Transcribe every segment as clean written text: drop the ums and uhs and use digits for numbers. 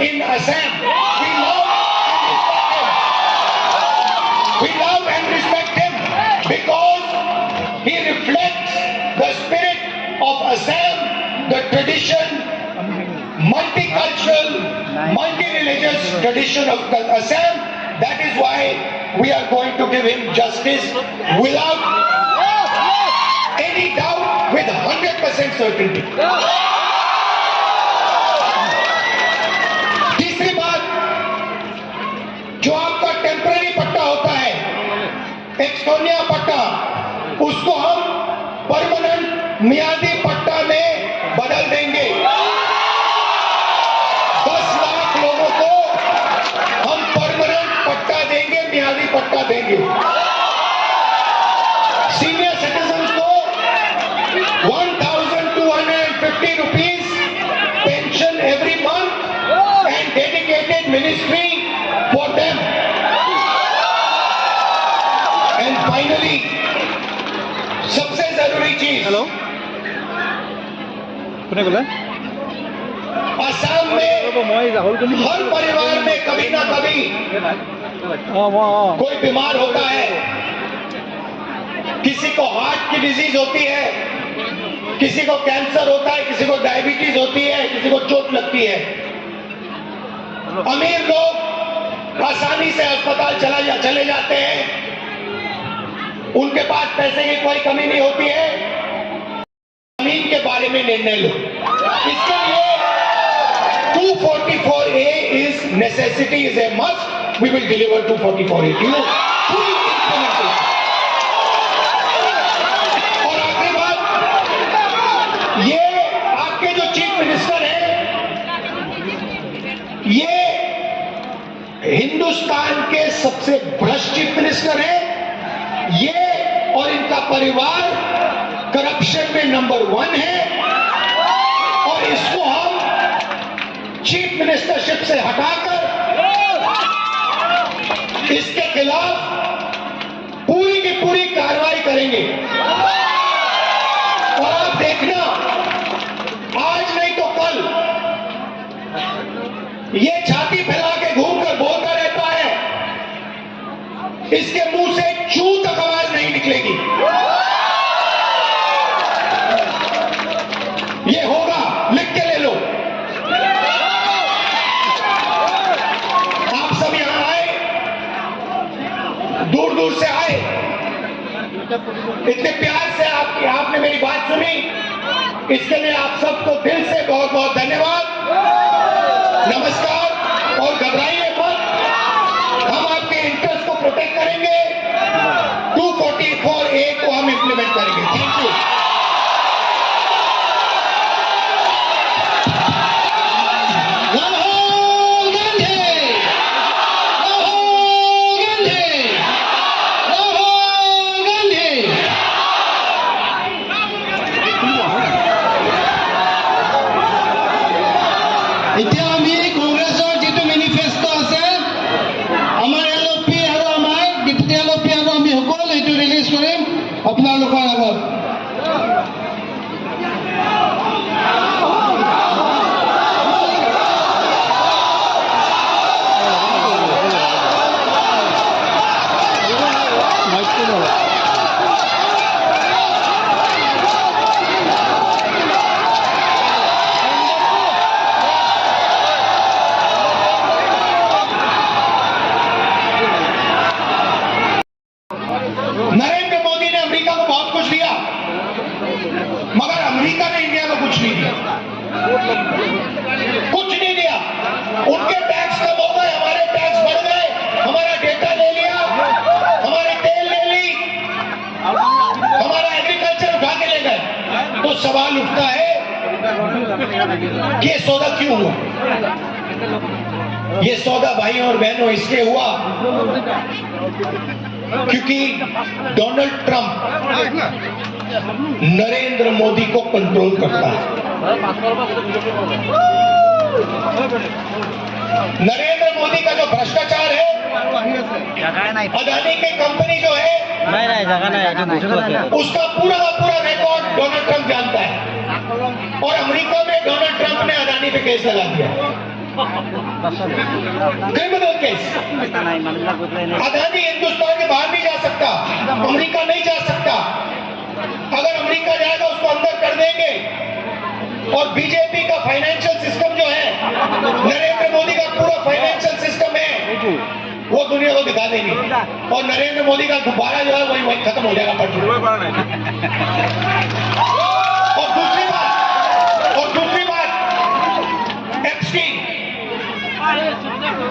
in Assam. We love and respect him because he reflects the spirit of Assam, the tradition, multicultural, multi-religious tradition of Assam. That is why we are going to give him justice without any doubt, with 100% certainty. तीसरी बात, जो आपका temporary पट्टा होता है, एक्सटोनिया पट्टा, उसको हम परमानेंट मियादी पट्टा में बदल देंगे। 10 लाख लोगों को हम परमानेंट पट्टा देंगे, मियादी पट्टा देंगे। सीनियर सिटीजन्स को 1,250 rupees pension every month and dedicated ministry for them. And finally, सबसे जरूरी चीज, हेलो, कोने बोला? असम में हर परिवार में कभी ना कभी कोई बीमार होता है। किसी को हार्ट की डिजीज होती है, किसी को कैंसर होता है, किसी को डायबिटीज होती है, किसी को चोट लगती है। अमीर लोग आसानी से अस्पताल चले जाते हैं, उनके पास पैसे की कोई कमी नहीं होती है। जमीन के बारे में निर्णय लो। इसके लिए 244A is necessity, is a must. We will deliver 244A to you. Full implementation. और आखिरी बात, ये आपके जो चीफ मिनिस्टर हैं, ये हिंदुस्तान के सबसे भ्रष्ट चीफ मिनिस्टर हैं। ये और इनका परिवार करप्शन में नंबर 1 है, और इसको हम चीफ मिनिस्टरशिप से हटाकर इसके खिलाफ पूरी की पूरी कार्रवाई करेंगे। और आप देखना, आज नहीं तो कल ये छाती फैला के घूमकर बोलता रहता है, इसके मुंह से चू तक आवाज नहीं निकलेगी। ये होगा, लिख के ले लो। आप सब यहां आए, दूर दूर से आए, इतने प्यार से आपने मेरी बात सुनी, इसके लिए आप सबको दिल से बहुत बहुत धन्यवाद, नमस्कार। और घबराइए मत, हम आपके इंटरेस्ट को प्रोटेक्ट करेंगे। 244A को हम इंप्लीमेंट करेंगे। Thank you. এতিয়া আমি কংগ্ৰেছৰ যিটো মেনিফেষ্টো আছে, আমাৰ LP আৰু আমাৰ ডিপুটি LP আৰু আমি সকলো এইটো ৰিলিজ কৰিম আপোনালোকৰ আগত। नरेंद्र मोदी ने अमेरिका को बहुत कुछ दिया, मगर अमेरिका ने इंडिया को कुछ नहीं दिया, कुछ नहीं दिया। उनके टैक्स कम हो गए, हमारे टैक्स बढ़ गए, हमारा डेटा ले लिया, हमारी तेल ले ली, हमारा एग्रीकल्चर उठा के ले गए। तो सवाल उठता है कि ये सौदा क्यों हुआ? ये सौदा भाइयों और बहनों इसलिए हुआ क्योंकि डोनाल्ड ट्रंप नरेंद्र मोदी को कंट्रोल करता है। नरेंद्र मोदी का जो भ्रष्टाचार है, अदानी की कंपनी जो है, उसका पूरा का पूरा रिकॉर्ड डोनाल्ड ट्रंप जानता है। और अमेरिका में डोनाल्ड ट्रंप ने अदानी पे केस लगा दिया। Criminal case. अदानी हिंदुस्तान के बाहर नहीं जा सकता, अमेरिका नहीं जा सकता। अगर अमेरिका जाएगा उसको अंदर कर देंगे। और बीजेपी का फाइनेंशियल सिस्टम जो है, नरेंद्र मोदी का पूरा फाइनेंशियल सिस्टम है, वो दुनिया को दिखा देंगे और नरेंद्र मोदी का गुब्बारा जो है वही खत्म हो जाएगा पटरी। और दूसरी बात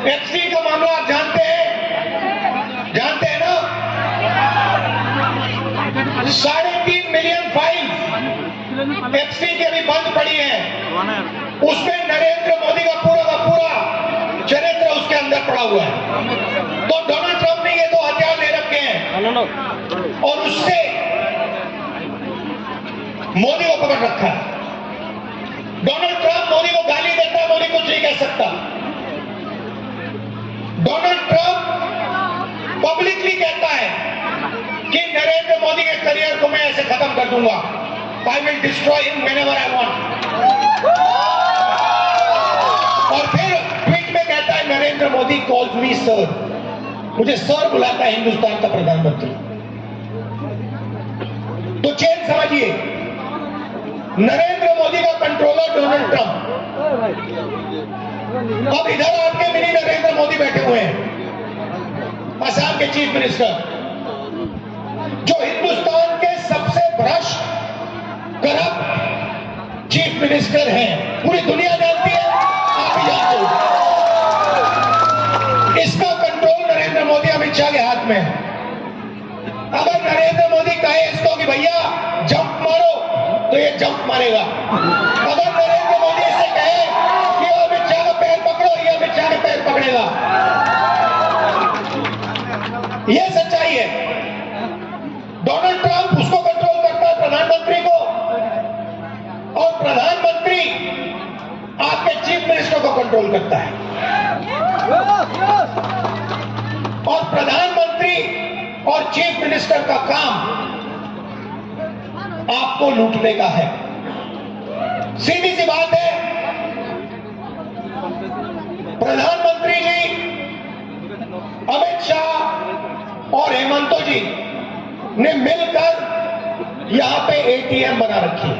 एप्स्टीन का मामला आप जानते हैं ना। 3.5 मिलियन फाइल एप्स्टीन की अभी बंद पड़ी है। उसमें नरेंद्र मोदी का पूरा चरित्र उसके अंदर पड़ा हुआ है। तो डोनाल्ड ट्रंप ने ये 2 हथियार ले रखे हैं और उससे मोदी को पकड़ रखा है। डोनाल्ड ट्रंप मोदी को गाली देता है, मोदी कुछ नहीं कह सकता। डोनाल्ड ट्रंप पब्लिकली कहता है कि नरेंद्र मोदी के करियर को मैं ऐसे खत्म कर दूंगा। I will destroy him whenever I want. और फिर ट्वीट में कहता है Narendra Modi calls me sir. मुझे सर बुलाता है हिंदुस्तान का प्रधानमंत्री। तो चेन समझिए, नरेंद्र मोदी का कंट्रोलर डोनाल्ड ट्रंप। अब इधर आपके मिनी नरेंद्र मोदी बैठे हुए हैं, असम के चीफ मिनिस्टर, जो हिंदुस्तान के सबसे भ्रष्ट करप्ट चीफ मिनिस्टर हैं। पूरी दुनिया जानती है, आप भी जानते हो। इसका कंट्रोल नरेंद्र मोदी अमित शाह के हाथ में है। अगर नरेंद्र मोदी कहे इसको कि भैया जंप मारो, तो ये जंप मारेगा। अगर नरेंद्र मोदी इसे कहे कि अमित शाह का पैर पकड़ो, ये अमित शाह का पैर पकड़ेगा। ये सच्चाई है। डोनाल्ड ट्रंप उसको कंट्रोल करता है, प्रधानमंत्री को, और प्रधानमंत्री आपके चीफ मिनिस्टर को कंट्रोल करता है। और प्रधानमंत्री और चीफ मिनिस्टर का काम आपको लूटने का है। सीधी सी बात है। प्रधानमंत्री जी, अमित शाह और हेमंत जी ने मिलकर यहां पे एटीएम बना रखी है।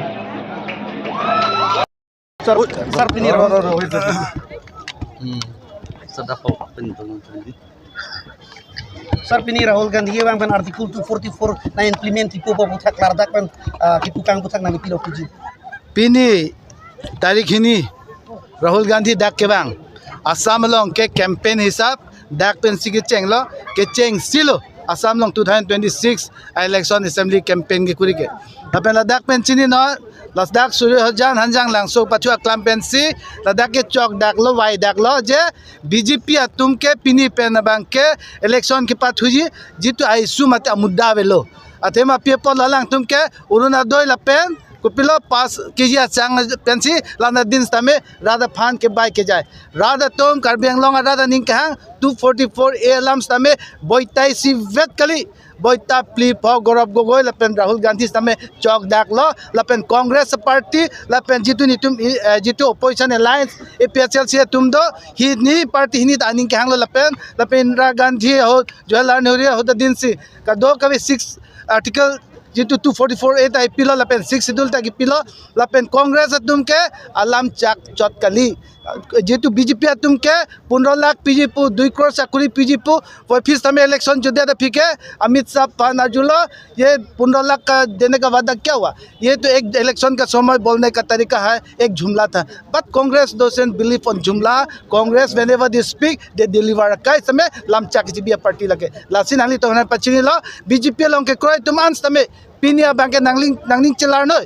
Sir, pini Rahul Gandhi bang ban artikel 244 na implement ipo pa buthak lardak ban kitukang buthak na pilo puji. Pini तारीख हिनी राहुल गांधी डाक के बांग असम लोंग के कैंपेन हिसाब डाक पेन सिगे चेंगलो के चेंग सिलो असम लोंग 2026 इलेक्शन असेंबली कैंपेन के कुरी के तपन लद्दाख पेन चिनी न लद्दाख सूर्य हजान हंजांग लांगसो पछुआ क्लैंपेन सी लद्दाख के चौक डाक लो वाई डाक लो जे बीजेपी तुम के पिनी पेन बांग के इलेक्शन के पात हुई जितु आइसु मत मुद्दा वेलो अथेमा पेपर ललांग तुम के उरुना दोय लपेन कुपिलो 5 केजी चांग पेंसी लाना दिन तमे राधा फान के बाई के जाए राधा तुम करबेंग लोंग राधा निंग के 244 ए लम्स तमे बोइताई सी वेट कली बोइता प्ली फ गौरव गोगोई लपेन राहुल गांधी तमे चौक डाक लो लपेन कांग्रेस पार्टी लपेन जितु नि तुम जितु अपोजिशन अलायंस एपीएचएल से तुम दो ही नि पार्टी हिनी तानिंग के हांग लपेन इंदिरा गांधी हो जवाहरलाल नेहरू हो द दिन सी का दो कभी 6 आर्टिकल जितु 244 ए ताई पिलो लपेन 6 शेड्यूल ताकि पिलो लपेन कांग्रेस तुम के अलाम चाक चटकली जितु बीजेपी तुम के 15 लाख पीजीपू 2 करोड़ चाकुरी पीजीपू वो फिर समय इलेक्शन जो दे फिके अमित शाह नाजुलो ये 15 लाख का देने का वादा क्या हुआ ये तो एक इलेक्शन का समय बोलने का तरीका है एक जुमला था but Congress doesn't believe on jumla Congress whenever they speak they deliver कई समय लामचा की पार्टी लगे लासिन हाली तो पचिनी लो बीजेपी लोग के क्रोय तुम आंस तमे पिनिया बांके नांगलिंग चलार नो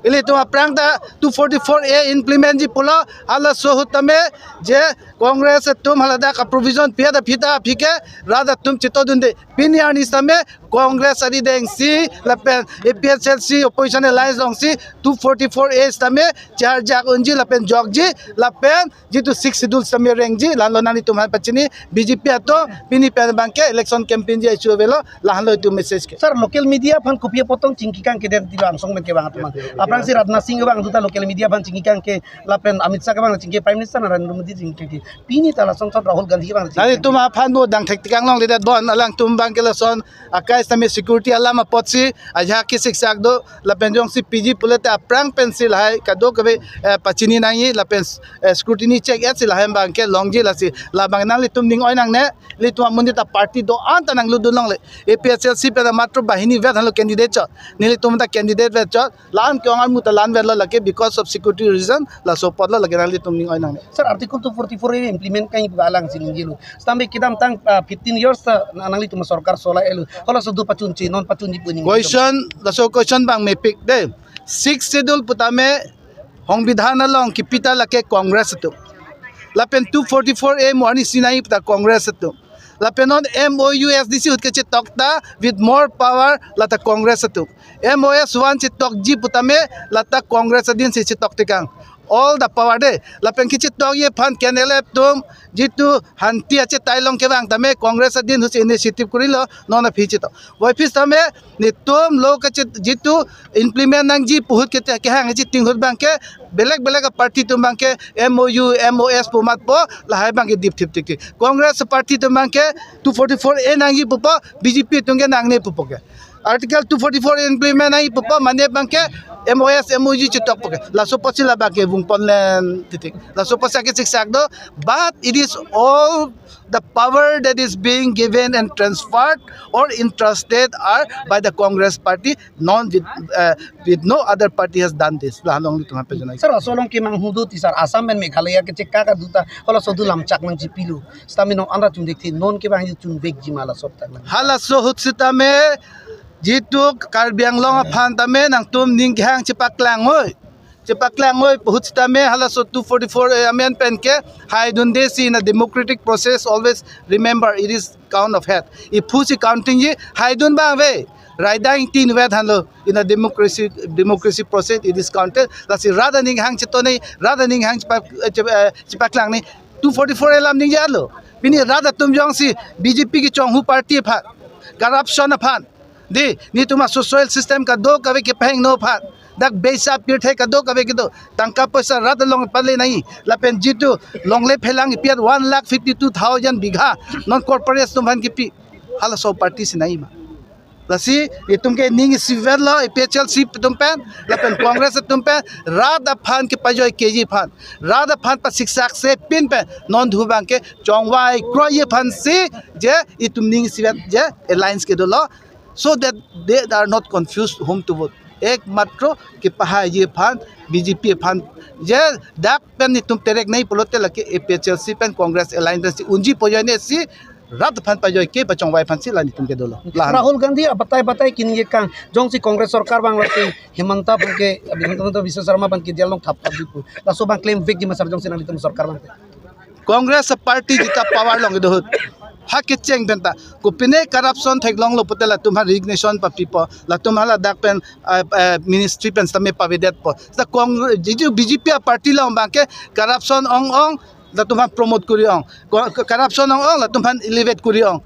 इले तुम प्रांग 244 ए इम्प्लीमेंट जी पुलो हाला सोहु तमे जे कांग्रेस तुम हलदा का प्रोविजन पिया फिता फिके राधा तुम चितो दुंदे पिनिया नि समय कांग्रेस अरी देंग सी लपेन एपीएचएल सी अपोजिशन अलायंस लोंग सी 244 ए समय चार जाक उंजी लपेन जॉग जी लपेन जितु 6 शेड्यूल समय रेंग जी लालो नानी तुम पचिनी बीजेपी तो पिनी पेन बांके इलेक्शन कैंपेन जी आइसु वेलो लाहलो तु मैसेज के Sir, local media fan kupiya potong cingkikan keder tilo angsong men ke bang teman. prang si Ratna Singh bang duta local media bang cingki kang ke lapen Amit Shah bang cingki Prime Minister Narendra Modi cingki ke pini tala song Rahul Gandhi bang Nali tum aphan bo dang thek tikang long lidat bon alang tum bang kela son akai sami security alama potsi ajha ki siksak do lapen jong si PG pulate aprang pencil hai kado kabe pachini nai lapen scrutiny check et sil hai bang ke longji lasi la bang nang li tum ning oi nang ne li tum mundi ta party do an tanang lu dulong le APHLC pe matro bahini vet halo candidate chot nili tum ta candidate vet chot lan kyongan mu ta lan vet la lake because of security reason la so pot la lage nang li tum ning oi nang ne Sir, Article 244 ini implement kay balang siningilo. Sampai kita tang 15 years nanangli tu sarkar sola elu. Kalau sudah pacunci non pacunci puning. question la so question bang me pick de 6 schedule putame hong bidhan along ki pita lake congress tu lapen 244A morni sinai pita congress tu lapen on MOU SDC hut ke tokta with more power lata congress tu MOS 1 che tok ji putame lata congress din se tok tikang all the power de lapen ki tok ye phan kenele tum jitu hanti ache tailong ke bang tame congress din hus initiative kurilo nona phichi to wai phis tame ni tum lo ka jitu implement nang ji puhut ke hang ji ting hut bang ke beleg party tum bang ke MOU MOS pumat po lahai bang ke dip tik congress party tum bang ke 244A nang ji pupo BJP tungge nang ne pupo ke Article 244 implement nai pupo mane bang ke MOS MOU chitok poke la so posi la bake vung ponlen titik la so posi ke siksak do but it is all the power that is being given and transferred or entrusted are by the Congress party non with no other party has done this la long li tuma pe janai Sir, asolong ki mang hudu ti sir Assam and Meghalaya ke cekka ka duta kalau sodu lamcak nang jipilu. Stamino andra chun dekti non ke bang chun beg jimala sob tak. hala so hutsitame jitu Karbi Anglong phan tame nang tum ning hang chipaklang hoi hutsitame hala so 244 amendment ke hai dunde si in a democratic process always remember it is count of head if pusi counting ji hai dun bang ve raidang tin wet halo in a democracy process it is counted lasi rather ning hang chitone rather ning hang chipaklang ni 244 elam ning jalo bini rather tum jong si BJP ki chong hu party pha corruption phan di ni tuma social system ka do kabe ke pahing no phan dak beisa pir the ka do kabe ke do tangka paisa rat long pale nai lapen jitu longle phelang piat 1,52,000 bigha non corporate tum han ki pi hala so party si nai ma lasi itum ke ning siver lo APHLC tum pen lapen congress tum pen rada phan ke pajoi kg phan rada phan pa siksak se pin pe non dhu bang ke chongwai kro ye phan si je itum ning siver je alliance ke do lo so that they are not confused whom to vote ek matro ke pahai ye phan BJP phan je dak pen ni tum terek nei polote lake APHLC pen congress alliance unji pojane si rat phan pajoi ke pachong wai phan si lani tum ke dolo Rahul Gandhi batai kini ye kang jong si Congress sarkar bang lati Himanta Biswa Sarma bang ki dialog thap dipu la so bang claim vek di masar jong si nang tum sarkar bang congress party jita power long do hak cheng benta ko pine corruption thek long lo potela tumha resignation pa people la tumhala dak pen ministry pen stame pavedet po the congress BJP party la bangke corruption ong la tumha promote kuri ong corruption ong la tumha elevate kuri ong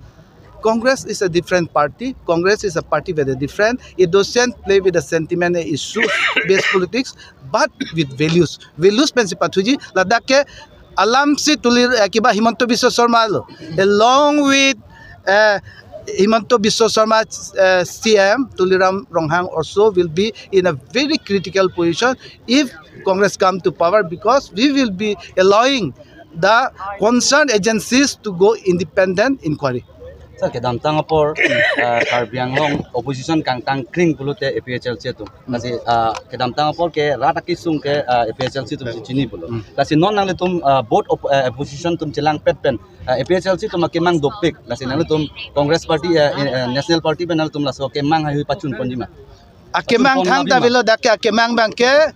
Congress is a different party. Congress is a party very different. It doesn't play with the sentiment issues based politics, but with values. Values pensipatuji ladake alam si tulir kiba Himanta Biswa Sarma along with Himanta Biswa Sarma CM Tuliram Ronghang also will be in a very critical position if Congress come to power because we will be allowing the concerned agencies to go independent inquiry. Sir, kedam tang apor Karbi Anglong opposition kang tang kring pulute APHLC tu. Lasi kedam tang apor ke rata kisung ke APHLC tu chini pulo. Lasi non nang tum board opposition tum chelang pet pen APHLC tum kemang dopik. Lasi nang tum Congress Party National Party pen nang tum laso kemang hayu pachun ponjima. Akemang thang ta velo dakya akemang bang ke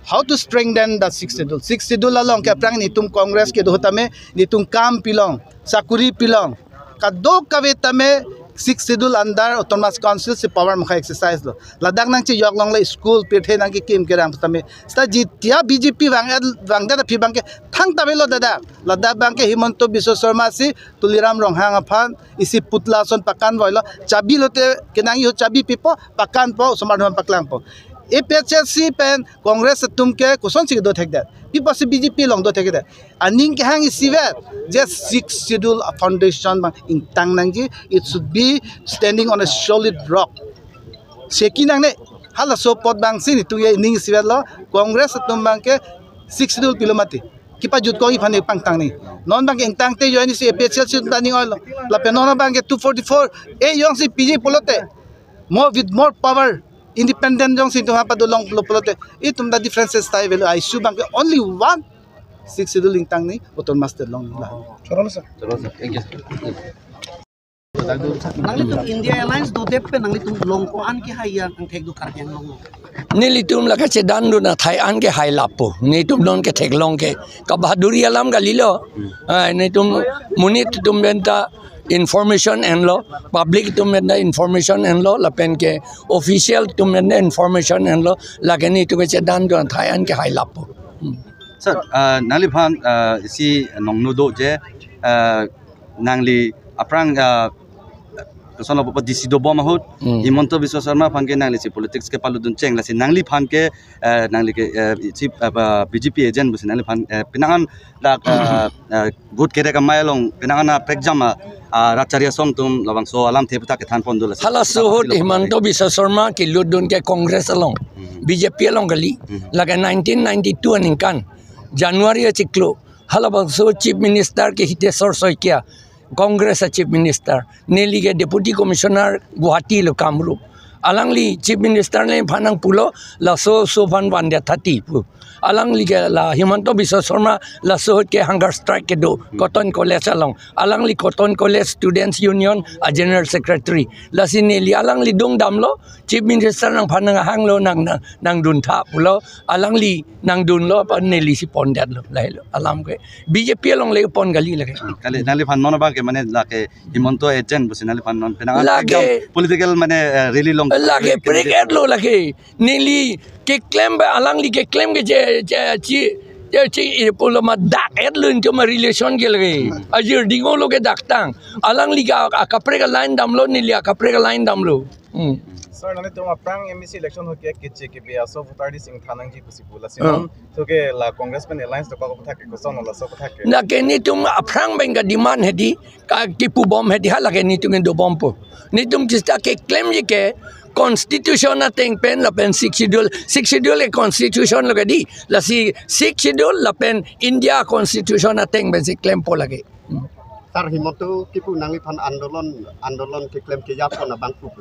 how to strengthen the sixth schedule along ke prang ni tum Congress ke dohtame ni tum kam pilong sakuri pilong kadok kavetame sixth schedule under autonomous council se power mukha exercise lo ladak nang chi yok long la school pethe nang ki kim keram tame sta jitia BJP bang da phi bang ke thang ta velo dada ladak bang ke Himanta Biswa Sarma si Tuliram Ronghang aphan isi putla son pakan voilo chabi lote kenang yo chabi pipo pakan po somar paklang po APHLC pen Congress tum ke kuson sik do thek that people se BJP long do thek that aning ke hang isivet just 6 schedule foundation bang in tang nang ji it should be standing on a solid rock seki nang ne hala so pot bang sin tu ye ning isivet lo Congress tum bang ke 6 schedule pilomati kipa jut ko ifane pangtang ni non bang eng tang te yo ni se APHLC tani ol la penona bang ke 244 e yong si PJ polote with more power independent jong sin tuha padulong polote itum the differences tay velo I su bang only one 6 schedule tang ni oton master long la Choro sir. Thank you. Nangli tum India Airlines do dep pe nangli tum long ko an ki haya ang thek do karbyang long. Nilitum la kache dandu na thai an ke hai lapo nitum don ke thek long ke ka bahaduri alam galilo nitum munit tum benta information and law public tum benta information and law lapen ke official tum benta information and law lagani tu kache dandu na thai an ke hai lapo Sir, naliphan si nongnudo je nangli aprang sono popo disido bom mahut Himanto Biswa Sarma phanke nangli si politics ke paludun cheng la si nangli phan ke nangli ke chief BJP agent busi nangli phan pinangan la vote kere ka mailong pinangan na pekjama Ratcharia som tum labang so alam theputa ke than pondula hala suhut Himanto Biswa Sarma ki ludun ke congress along BJP along gali laga 1992 aninkan January chiklo hala bang so chief minister ke hitesor soikia Congress Chief Minister, Nelly ke Deputy Commissioner Guwahati lo Kamrup. Alangli Chief Minister ne phanang pulo la so fan wande 30 pu. Alangli ke la Himanto Biswa Sarma la so ke hunger strike ke do Cotton College along. Alangli Cotton College Students Union a General Secretary. La si Nelly alangli dong damlo Chief Minister nang phanang hanglo nang dun tha pulo alangli nang dun lo pa Nelly si pondat lo lailo alam ke BJP along le pon gali lage. Kali naliphan non ba ke mane la ke Himanto agent busi naliphan non pinangan Lage political mane really long lage pregat lo lage Nelly ke claim ba alangli ke claim ke chi polo ma dak et lun to ma relation ke lage ajir dingo lo ke dak tang alangli ka prega line damlo Nelly ka prega line damlo Sir, nani tuma prang MEC election ho ke kiche ke be aso votari sing thanang ji pusi pula sinon to ke la congressman alliance to ko thake ko son la so ko thake na ke ni tum aprang benga demand hedi ka tipu bom hedi hala ke ni tum do bom po ni tum kista ke claim je ke constitution na teng pen la pen 6 schedule e constitution lo ke di la si 6 schedule la pen India constitution na teng ben si claim po lage Sar Himanto kipu nangli phan andolon ke claim ke yap na bangku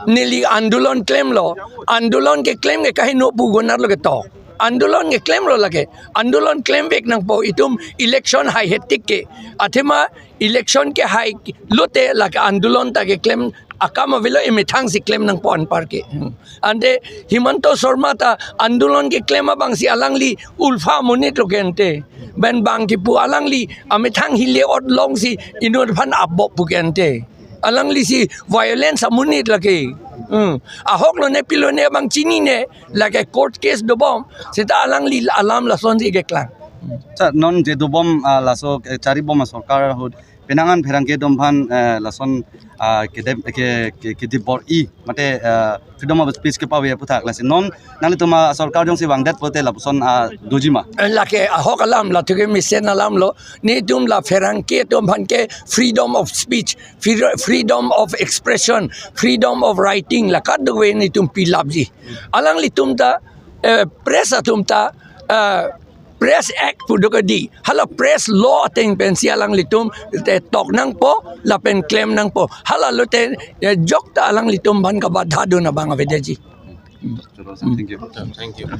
Nili andolon claim lo andolon ke claim ke kahi no pu gonar lo ke to andolon ke claim lo lage andolon claim bek nang po itum election hai hetik ke athema election ke hai lote lage andolon ta ke claim akama velo emithang si claim nang pon par ke ande Himanto Sarma ta andolon ke claim bang si alangli ulfa monit lo gente ben bang ki pu alangli amithang hile ot long si inor phan abbo pu gente alangli si violence amunit lage ahok lo ne pilo ne bang chini ne lage court case do bom sita alangli alam la son si ke klang Sir, non je do bom laso chari bom sarkar hud pinangan pherang ke dom phan lason ke dibor I mate freedom of speech ke pawe puthak lasin non nali tuma sarkar jong si wangdat pote la son dojima la ke ahok alam la tuke misen alam lo ni tum la pherang ke tum phan ke freedom of speech freedom of expression freedom of writing la kad we ni tum pilap ji alang li tum ta press atum ta Press Act pudokadi hala press law ateng pensia lang litum te tok nang po la pen claim nang po hala lote jok ta alang litum ban ka badhado na bang avedaji Thank you